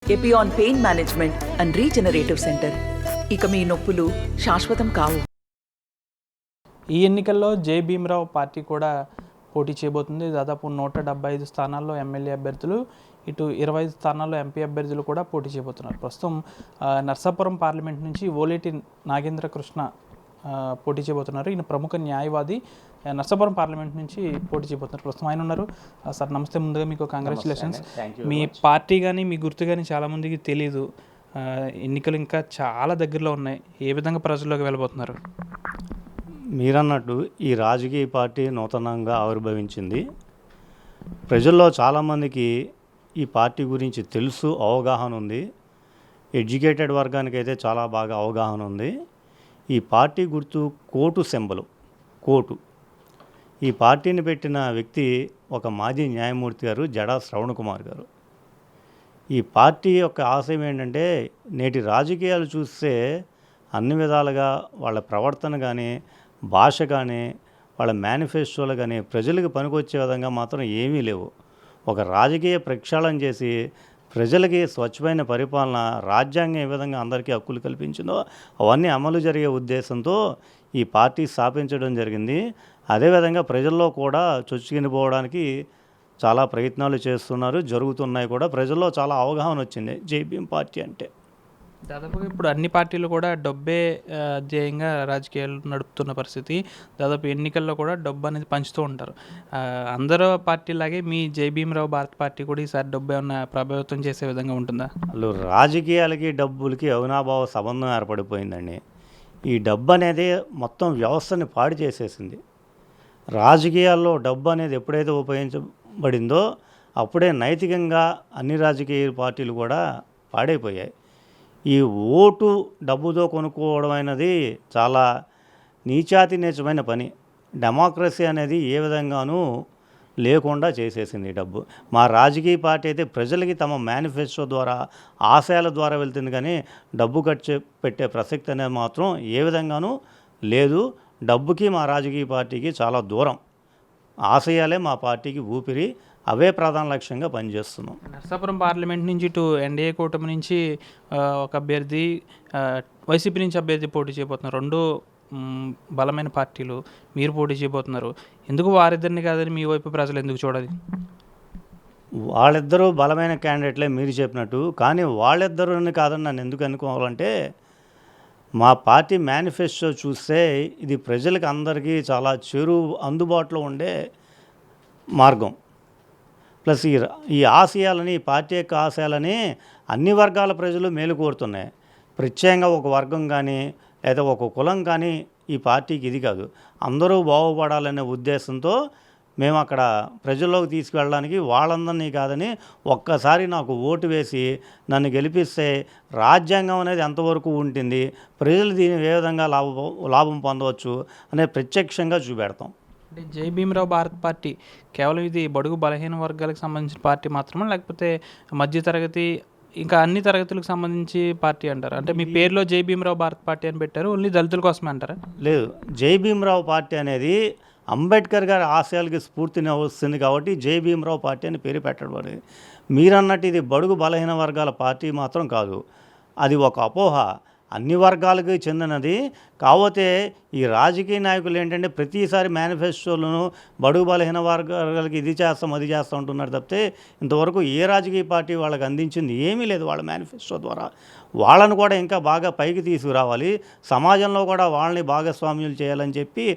Epione pain management and regenerative centre. ఇక మీ నొప్పులు శాశ్వతం కావు. ఈ ఎన్నికల్లో జై భీమరావు పార్టీ కూడా పోటీ చేయబోతుంది. దాదాపు 175 స్థానాల్లో ఎమ్మెల్యే అభ్యర్థులు, ఇటు 25 స్థానాల్లో ఎంపీ అభ్యర్థులు కూడా పోటీ చేయబోతున్నారు. ప్రస్తుతం నర్సాపురం పార్లమెంట్ నుంచి ఓలేటి నాగేంద్ర కృష్ణ పోటీ చేయబోతున్నారు. ఈయన ప్రముఖ న్యాయవాది, నర్సాపురం పార్లమెంట్ నుంచి పోటీ చేయబోతున్నారు. ప్రస్తుతం ఆయన ఉన్నారు. సార్ నమస్తే. ముందుగా మీకు కంగ్రాచులేషన్స్. మీ పార్టీ కానీ మీ గుర్తు కానీ చాలామందికి తెలీదు. ఎన్నికలు ఇంకా చాలా దగ్గరలో ఉన్నాయి. ఏ విధంగా ప్రజల్లోకి వెళ్ళబోతున్నారు? మీరన్నట్టు ఈ రాజకీయ పార్టీ నూతనంగా ఆవిర్భవించింది. ప్రజల్లో చాలామందికి ఈ పార్టీ గురించి తెలుసు, అవగాహన ఉంది. ఎడ్యుకేటెడ్ వర్గానికి అయితే చాలా బాగా అవగాహన ఉంది. ఈ పార్టీ గుర్తు కోటు సింబలు, కోటు. ఈ పార్టీని పెట్టిన వ్యక్తి ఒక మాజీ న్యాయమూర్తి గారు, జడా శ్రవణ్ కుమార్ గారు. ఈ పార్టీ యొక్క ఆశయం ఏంటంటే, నేటి రాజకీయాలు చూస్తే అన్ని విధాలుగా వాళ్ళ ప్రవర్తన కానీ, భాష కానీ, వాళ్ళ మేనిఫెస్టోలు కానీ ప్రజలకు పనికొచ్చే విధంగా మాత్రం ఏమీ లేవు. ఒక రాజకీయ ప్రక్షాళన చేసి ప్రజలకి స్వచ్ఛమైన పరిపాలన, రాజ్యాంగం ఏ విధంగా అందరికీ హక్కులు కల్పించిందో అవన్నీ అమలు జరిగే ఉద్దేశంతో ఈ పార్టీ స్థాపించడం జరిగింది. అదేవిధంగా ప్రజల్లో కూడా చొచ్చుకునిపోవడానికి చాలా ప్రయత్నాలు చేస్తున్నారు, జరుగుతున్నాయి కూడా. ప్రజల్లో చాలా అవగాహన వచ్చింది జై భీమ్ పార్టీ అంటే. దాదాపుగా ఇప్పుడు అన్ని పార్టీలు కూడా డబ్బే ధ్యేయంగా రాజకీయాలు నడుపుతున్న పరిస్థితి. దాదాపు ఎన్నికల్లో కూడా డబ్బు అనేది పంచుతూ ఉంటారు. అందరూ పార్టీలాగే మీ జై భీమరావు భారత్ పార్టీ కూడా ఈసారి డబ్బు ఏమన్నా ప్రభావితం చేసే విధంగా ఉంటుందా? వాళ్ళు రాజకీయాలకి డబ్బులకి అవినాభావ సంబంధం ఏర్పడిపోయిందండి. ఈ డబ్బు అనేది మొత్తం వ్యవస్థని పాడు చేసేసింది. రాజకీయాల్లో డబ్బు అనేది ఎప్పుడైతే ఉపయోగించబడిందో అప్పుడే నైతికంగా అన్ని రాజకీయ పార్టీలు కూడా పాడైపోయాయి. ఈ ఓటు డబ్బుతో కొనుక్కోవడం అనేది చాలా నీచాతి నీచమైన పని. డెమోక్రసీ అనేది ఏ విధంగానూ లేకుండా చేసేసింది డబ్బు. మా రాజకీయ పార్టీ అయితే ప్రజలకి తమ మేనిఫెస్టో ద్వారా, ఆశయాల ద్వారా వెళ్తుంది, కానీ డబ్బు ఖర్చు పెట్టే ప్రసక్తి అనేది మాత్రం ఏ విధంగానూ లేదు. డబ్బుకి మా రాజకీయ పార్టీకి చాలా దూరం. ఆశయాలే మా పార్టీకి ఊపిరి, అవే ప్రధాన లక్ష్యంగా పనిచేస్తున్నాం. నర్సాపురం పార్లమెంట్ నుంచి ఇటు ఎన్డీఏ కూటమి నుంచి ఒక అభ్యర్థి, వైసీపీ నుంచి అభ్యర్థి పోటీ చేయబోతున్నారు. రెండు బలమైన పార్టీలు, మీరు పోటీ చేయబోతున్నారు. ఎందుకు వారిద్దరిని కాదని మీ వైపు ప్రజలు ఎందుకు చూడాలి? వాళ్ళిద్దరూ బలమైన క్యాండిడేట్లే మీరు చెప్పినట్టు. కానీ వాళ్ళిద్దరుని కాదని నన్ను ఎందుకు అనుకోవాలంటే, మా పార్టీ మేనిఫెస్టో చూస్తే ఇది ప్రజలకు అందరికీ చాలా అందుబాటులో ఉండే మార్గం. ప్లస్ ఈ ఆశయాలని, ఈ పార్టీ యొక్క ఆశయాలని అన్ని వర్గాల ప్రజలు మేలు కోరుతున్నాయి. ప్రత్యేకంగా ఒక వర్గం కానీ లేదా ఒక కులం కానీ ఈ పార్టీకి ఇది కాదు. అందరూ బాగుపడాలనే ఉద్దేశంతో మేము అక్కడ ప్రజల్లోకి తీసుకువెళ్ళడానికి వాళ్ళందరినీ కాదని, ఒక్కసారి నాకు ఓటు వేసి నన్ను గెలిపిస్తే రాజ్యాంగం అనేది ఎంతవరకు ఉంటుంది, ప్రజలు దీన్ని ఏ విధంగా లాభం పొందవచ్చు అనేది ప్రత్యక్షంగా చూపెడతాం. అంటే జై భీమరావు భారత్ పార్టీ కేవలం ఇది బడుగు బలహీన వర్గాలకు సంబంధించిన పార్టీ మాత్రమే, లేకపోతే మధ్యతరగతి ఇంకా అన్ని తరగతులకు సంబంధించి పార్టీ అంటారు? అంటే మీ పేరులో జై భీమరావు భారత్ పార్టీ అని పెట్టారు, ఓన్లీ దళితుల కోసమే అంటారా? లేదు, జై భీమరావు పార్టీ అనేది అంబేద్కర్ గారి ఆశయాలకి స్ఫూర్తిని వస్తుంది కాబట్టి జై భీమరావు పార్టీ అని పేరు పెట్టబడింది. మీరన్నట్టు ఇది బడుగు బలహీన వర్గాల పార్టీ మాత్రం కాదు. అది ఒక అపోహ. అన్ని వర్గాలకు చెందినది. కాకపోతే ఈ రాజకీయ నాయకులు ఏంటంటే ప్రతిసారి మేనిఫెస్టోలను బడుగు బలహీన వర్గాలకి ఇది చేస్తాం, అది చేస్తాం అంటున్నారు తప్పితే ఇంతవరకు ఏ రాజకీయ పార్టీ వాళ్ళకి అందించింది ఏమీ లేదు. వాళ్ళ మేనిఫెస్టో ద్వారా వాళ్ళను కూడా ఇంకా బాగా పైకి తీసుకురావాలి, సమాజంలో కూడా వాళ్ళని భాగస్వామ్యులు చేయాలని చెప్పి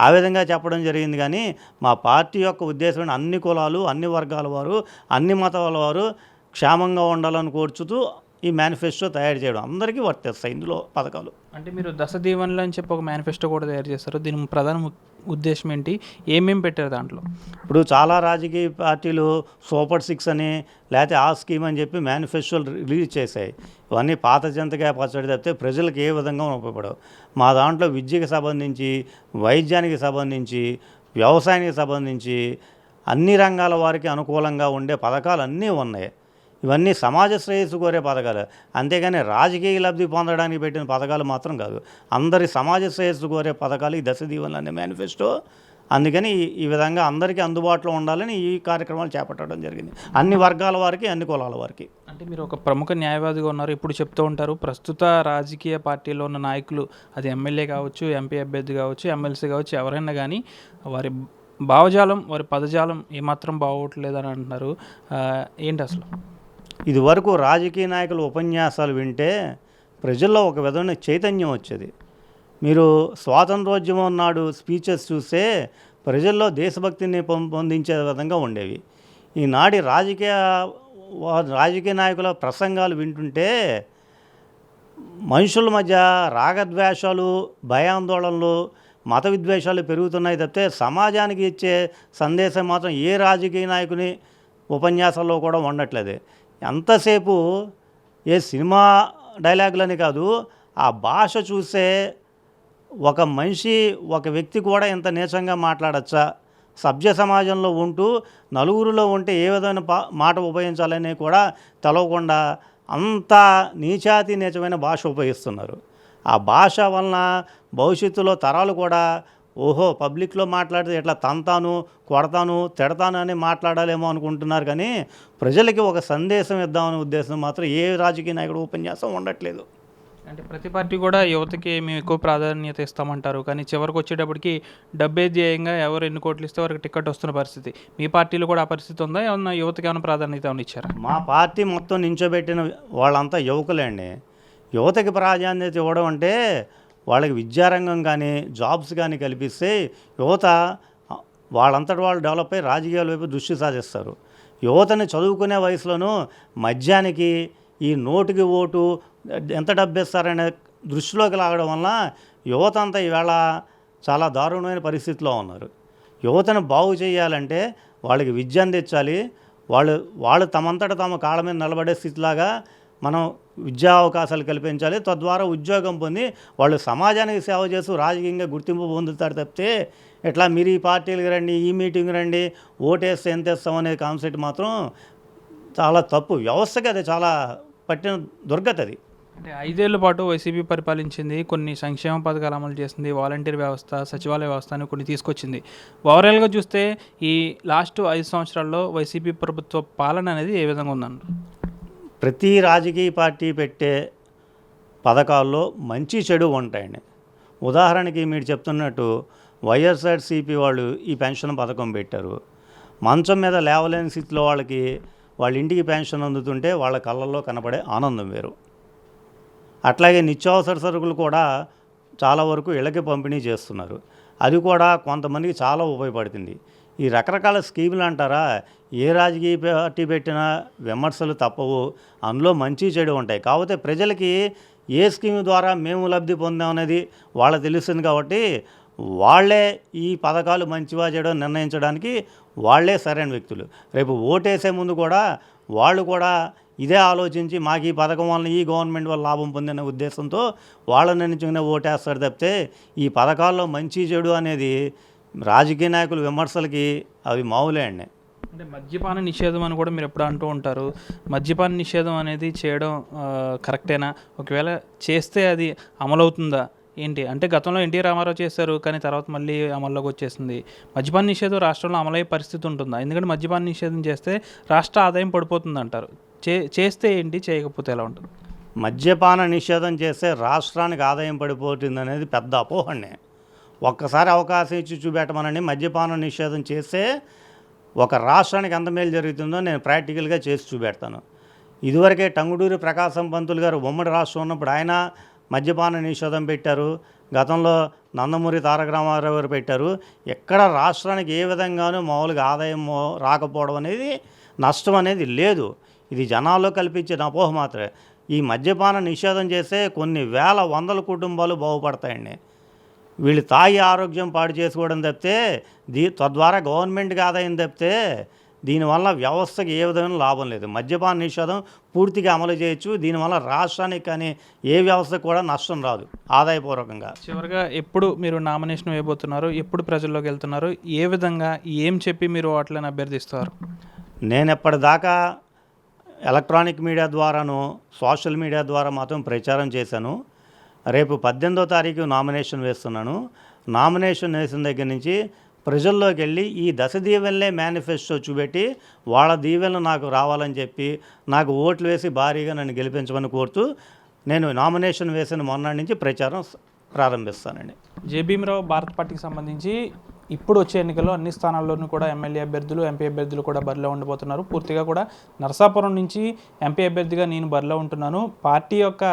ఆ విధంగా చెప్పడం జరిగింది. కానీ మా పార్టీ యొక్క ఉద్దేశం అన్ని కులాలు, అన్ని వర్గాల వారు, అన్ని మతాల వారు క్షేమంగా ఉండాలని కోరుచుతూ ఈ మేనిఫెస్టో తయారు చేయడం అందరికీ వర్తిస్తాయి ఇందులో పథకాలు. అంటే మీరు దశ దీవెనలు అని చెప్పి ఒక మేనిఫెస్టో కూడా తయారు చేస్తారు. దీని ప్రధాన ఉద్దేశం ఏంటి? ఏమేమి పెట్టారు దాంట్లో? ఇప్పుడు చాలా రాజకీయ పార్టీలు సూపర్ 6 అని లేకపోతే ఆ స్కీమ్ అని చెప్పి మేనిఫెస్టోలు రిలీజ్ చేశాయి. ఇవన్నీ పాత జంతగా పచ్చడి తప్పితే ప్రజలకు ఏ విధంగా ఉపయోగపడవు. మా దాంట్లో విద్యకి సంబంధించి, వైద్యానికి సంబంధించి, వ్యవసాయానికి సంబంధించి అన్ని రంగాల వారికి అనుకూలంగా ఉండే పథకాలు అన్నీ ఉన్నాయి. ఇవన్నీ సమాజ శ్రేయస్సు కోరే పథకాలు, అంతేగాని రాజకీయ లబ్ధి పొందడానికి పెట్టిన పథకాలు మాత్రం కాదు. అందరి సమాజ శ్రేయస్సు కోరే పథకాలు ఈ దశ దీవెనలు అనే మేనిఫెస్టో అందుకని ఈ విధంగా అందరికీ అందుబాటులో ఉండాలని ఈ కార్యక్రమాలు చేపట్టడం జరిగింది, అన్ని వర్గాల వారికి, అన్ని కులాల వారికి. అంటే మీరు ఒక ప్రముఖ న్యాయవాదిగా ఉన్నారు, ఇప్పుడు చెప్తూ ఉంటారు ప్రస్తుత రాజకీయ పార్టీలో ఉన్న నాయకులు, అది ఎమ్మెల్యే కావచ్చు, ఎంపీ అభ్యర్థి కావచ్చు, ఎమ్మెల్సీ కావచ్చు, ఎవరైనా కానీ వారి భావజాలం, వారి పదజాలం ఏమాత్రం బాగోట్లేదని అంటున్నారు. ఏంటి అసలు? ఇదివరకు రాజకీయ నాయకుల ఉపన్యాసాలు వింటే ప్రజల్లో ఒక విధమైన చైతన్యం వచ్చేది. మీరు స్వాతంత్రోద్యమం నాడు స్పీచెస్ చూస్తే ప్రజల్లో దేశభక్తిని పొందించే విధంగా ఉండేవి. ఈనాటి రాజకీయ నాయకుల ప్రసంగాలు వింటుంటే మనుషుల మధ్య రాగద్వేషాలు, భయాందోళనలు, మత విద్వేషాలు పెరుగుతున్నాయి తప్పితే సమాజానికి ఇచ్చే సందేశం మాత్రం ఏ రాజకీయ నాయకుని ఉపన్యాసాల్లో కూడా ఉండట్లేదు. ఎంతసేపు ఏ సినిమా డైలాగులని కాదు, ఆ భాష చూస్తే ఒక మనిషి, ఒక వ్యక్తి కూడా ఇంత నీచంగా మాట్లాడచ్చా, సభ్య సమాజంలో ఉంటూ నలుగురిలో ఉంటే ఏ విధమైన మాట ఉపయోగించాలని కూడా తెలవకుండా అంత నీచమైన భాష ఉపయోగిస్తున్నారు. ఆ భాష వలన భవిష్యత్తులో తరాలు కూడా ఓహో పబ్లిక్లో మాట్లాడితే ఇట్లా తంతాను, కొడతాను, తిడతాను అని మాట్లాడాలేమో అనుకుంటున్నారు. కానీ ప్రజలకి ఒక సందేశం ఇద్దామనే ఉద్దేశం మాత్రం ఏ రాజకీయ నాయకుడు ఉపన్యాసం ఉండట్లేదు. అంటే ప్రతి పార్టీ కూడా యువతకి మేము ఎక్కువ ప్రాధాన్యత ఇస్తామంటారు, కానీ చివరికి వచ్చేటప్పటికి డబ్బే ధ్యేయంగా ఎవరు ఎన్ని కోట్లు ఇస్తే వారికి టికెట్ వస్తున్న పరిస్థితి. మీ పార్టీలో కూడా ఆ పరిస్థితి ఉందా? ఏమన్నా యువతకి ఏమైనా ప్రాధాన్యత ఏమైనా ఇచ్చారా? మా పార్టీ మొత్తం నించోబెట్టిన వాళ్ళంతా యువకులే అండి. యువతకి ప్రాధాన్యత ఇవ్వడం అంటే వాళ్ళకి విద్యారంగం కానీ, జాబ్స్ కానీ కల్పిస్తే యువత వాళ్ళంతటి వాళ్ళు డెవలప్ అయ్యి రాజకీయాల వైపు దృష్టి సాధిస్తారు. యువతని చదువుకునే వయసులోనూ మద్యానికి, ఈ నోటుకి ఓటు, ఎంత డబ్బు ఇస్తారనే దృష్టిలోకి లాగడం వల్ల యువత అంతా ఈవేళ చాలా దారుణమైన పరిస్థితిలో ఉన్నారు. యువతను బాగు చేయాలంటే వాళ్ళకి విద్య అందించాలి. వాళ్ళు తమంతట తమ కాళ్ళ మీద నిలబడే స్థితిలాగా మనం విద్యా అవకాశాలు కల్పించాలి. తద్వారా ఉద్యోగం పొంది వాళ్ళు సమాజానికి సేవ చేస్తూ రాజకీయంగా గుర్తింపు పొందుతారు తప్పితే ఎట్లా మీరు ఈ పార్టీలకు రండి, ఈ మీటింగ్ రండి, ఓటేస్తే ఎంత ఇస్తాం అనే కాన్సెప్ట్ మాత్రం చాలా తప్పు. వ్యవస్థకి అది చాలా పట్టిన దుర్గతి అది. అంటే 5 ఏళ్ల పాటు వైసీపీ పరిపాలించింది, కొన్ని సంక్షేమ పథకాలు అమలు చేసింది, వాలంటీర్ వ్యవస్థ, సచివాలయ వ్యవస్థ అని కొన్ని తీసుకొచ్చింది. ఓవరాల్గా చూస్తే ఈ లాస్ట్ 5 సంవత్సరాల్లో వైసీపీ ప్రభుత్వ పాలన అనేది ఏ విధంగా ఉందన్నారు? ప్రతి రాజకీయ పార్టీ పెట్టే పథకాల్లో మంచి చెడు ఉంటాయండి. ఉదాహరణకి మీరు చెప్తున్నట్టు వైఎస్ఆర్సీపీ వాళ్ళు ఈ పెన్షన్ పథకం పెట్టారు. మంచం మీద లేవలేని స్థితిలో వాళ్ళ ఇంటికి పెన్షన్ అందుతుంటే వాళ్ళ కళ్ళల్లో కనపడే ఆనందం వేరు. అట్లాగే నిత్యావసర సరుకులు కూడా చాలా వరకు ఇళ్ళకి పంపిణీ చేస్తున్నారు. అది కూడా కొంతమందికి చాలా ఉపయోగపడుతుంది. ఈ రకరకాల స్కీములు అంటారా, ఏ రాజకీయ పార్టీ పెట్టినా విమర్శలు తప్పవు, అందులో మంచి చెడు ఉంటాయి. కాకపోతే ప్రజలకి ఏ స్కీమ్ ద్వారా మేము లబ్ధి పొందామనేది వాళ్ళకి తెలుస్తుంది. కాబట్టి వాళ్ళే ఈ పథకాలు మంచివా చెడో నిర్ణయించడానికి వాళ్ళే సరైన వ్యక్తులు. రేపు ఓటేసే ముందు కూడా వాళ్ళు కూడా ఇదే ఆలోచించి మాకు ఈ పథకం వల్ల ఈ గవర్నమెంట్ వల్ల లాభం పొందిన ఉద్దేశంతో వాళ్ళని ఎంచుకునే ఓటేస్తారు తప్పితే ఈ పథకాల్లో మంచి చెడు అనేది రాజకీయ నాయకుల విమర్శలకి అవి మామూలే అండి. అంటే మద్యపాన నిషేధం అని కూడా మీరు ఎప్పుడు అంటూ ఉంటారు. మద్యపాన నిషేధం అనేది చేయడం కరెక్టేనా? ఒకవేళ చేస్తే అది అమలవుతుందా ఏంటి? అంటే గతంలో ఎన్టీ రామారావు చేశారు, కానీ తర్వాత మళ్ళీ అమల్లోకి వచ్చేసింది. మద్యపాన నిషేధం రాష్ట్రంలో అమలయ్యే పరిస్థితి ఉంటుందా? ఎందుకంటే మద్యపాన నిషేధం చేస్తే రాష్ట్ర ఆదాయం పడిపోతుంది అంటారు. చేస్తే ఏంటి, చేయకపోతే ఎలా ఉంటుంది? మద్యపాన నిషేధం చేస్తే రాష్ట్రానికి ఆదాయం పడిపోతుంది అనేది పెద్ద అపోహనే. ఒక్కసారి అవకాశం ఇచ్చి చూపెట్టమనండి. మద్యపాన నిషేధం చేస్తే ఒక రాష్ట్రానికి ఎంత మేలు జరుగుతుందో నేను ప్రాక్టికల్గా చేసి చూపెడతాను. ఇదివరకే టంగుటూరి ప్రకాశం పంతులు గారు ఉమ్మడి రాష్ట్రం ఉన్నప్పుడు ఆయన మద్యపాన నిషేధం పెట్టారు. గతంలో నందమూరి తారక రామారావు గారు పెట్టారు. ఎక్కడ రాష్ట్రానికి ఏ విధంగానూ మామూలుగా ఆదాయం రాకపోవడం అనేది, నష్టం అనేది లేదు. ఇది జనాల్లో కల్పించిన అపోహ మాత్రమే. ఈ మద్యపాన నిషేధం చేస్తే కొన్ని వేల వందల కుటుంబాలు బాగుపడతాయండి. వీళ్ళు తాగి ఆరోగ్యం పాడు చేసుకోవడం తప్పితే తద్వారా గవర్నమెంట్కి ఆదాయం తప్పితే దీనివల్ల వ్యవస్థకి ఏ విధమైన లాభం లేదు. మద్యపాన నిషేధం పూర్తిగా అమలు చేయొచ్చు. దీనివల్ల రాష్ట్రానికి కానీ ఏ వ్యవస్థకు కూడా నష్టం రాదు ఆదాయపూర్వకంగా. చివరిగా ఎప్పుడు మీరు నామినేషన్ వేయబోతున్నారు? ఎప్పుడు ప్రజల్లోకి వెళ్తున్నారు? ఏ విధంగా ఏం చెప్పి మీరు వాటిని అభ్యర్థిస్తారు? నేను ఎప్పటిదాకా ఎలక్ట్రానిక్ మీడియా ద్వారాను, సోషల్ మీడియా ద్వారా మాత్రం ప్రచారం చేశాను. రేపు 18వ తారీఖు నామినేషన్ వేస్తున్నాను. నామినేషన్ వేసిన దగ్గర నుంచి ప్రజల్లోకి వెళ్ళి ఈ దశ దీవెనలే మేనిఫెస్టో చూపెట్టి వాళ్ళ దీవెనలు నాకు రావాలని చెప్పి నాకు ఓట్లు వేసి భారీగా నన్ను గెలిపించమని కోరుతూ నేను నామినేషన్ వేసిన మొన్నటి నుంచి ప్రచారం ప్రారంభిస్తానండి. జే భీమరావు భారత్ పార్టీకి సంబంధించి ఇప్పుడు వచ్చే ఎన్నికల్లో అన్ని స్థానాల్లోనూ కూడా ఎమ్మెల్యే అభ్యర్థులు ఎంపీ అభ్యర్థులు కూడా బరిలో ఉండబోతున్నారు. పూర్తిగా కూడా నరసాపురం నుంచి ఎంపీ అభ్యర్థిగా నేను బరిలో ఉంటున్నాను. పార్టీ యొక్క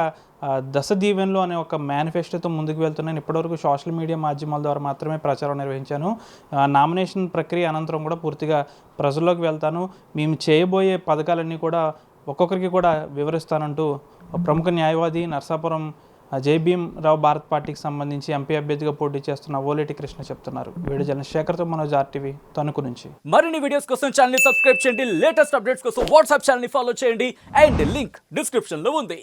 దశ దీవెనలు అనే ఒక మేనిఫెస్టోతో ముందుకు వెళ్తున్నాను. ఇప్పటివరకు సోషల్ మీడియా మాధ్యమాల ద్వారా మాత్రమే ప్రచారం నిర్వహించాను. నామినేషన్ ప్రక్రియ అనంతరం కూడా పూర్తిగా ప్రజల్లోకి వెళ్తాను. మేము చేయబోయే పథకాలన్నీ కూడా ఒక్కొక్కరికి కూడా వివరిస్తానంటూ ప్రముఖ న్యాయవాది నరసాపురం జే భీమరావు భారత్ పార్టీకి సంబంధించి ఎంపీ అభ్యర్థిగా పోటీ చేస్తున్న ఓలేటి కృష్ణ చెప్తున్నారు. వీడియో జర్నలిస్ట్ శేఖర్తో మనోజ్ RTV తణుకు నుంచి. మరిన్ని వీడియోస్ కోసం ఛానల్ ని సబ్స్క్రైబ్ చేయండి. లేటెస్ట్ అప్డేట్స్ కోసం వాట్సాప్ ఛానల్ ని ఫాలో చేయండి. అండ్ లింక్ డిస్క్రిప్షన్ లో ఉంది.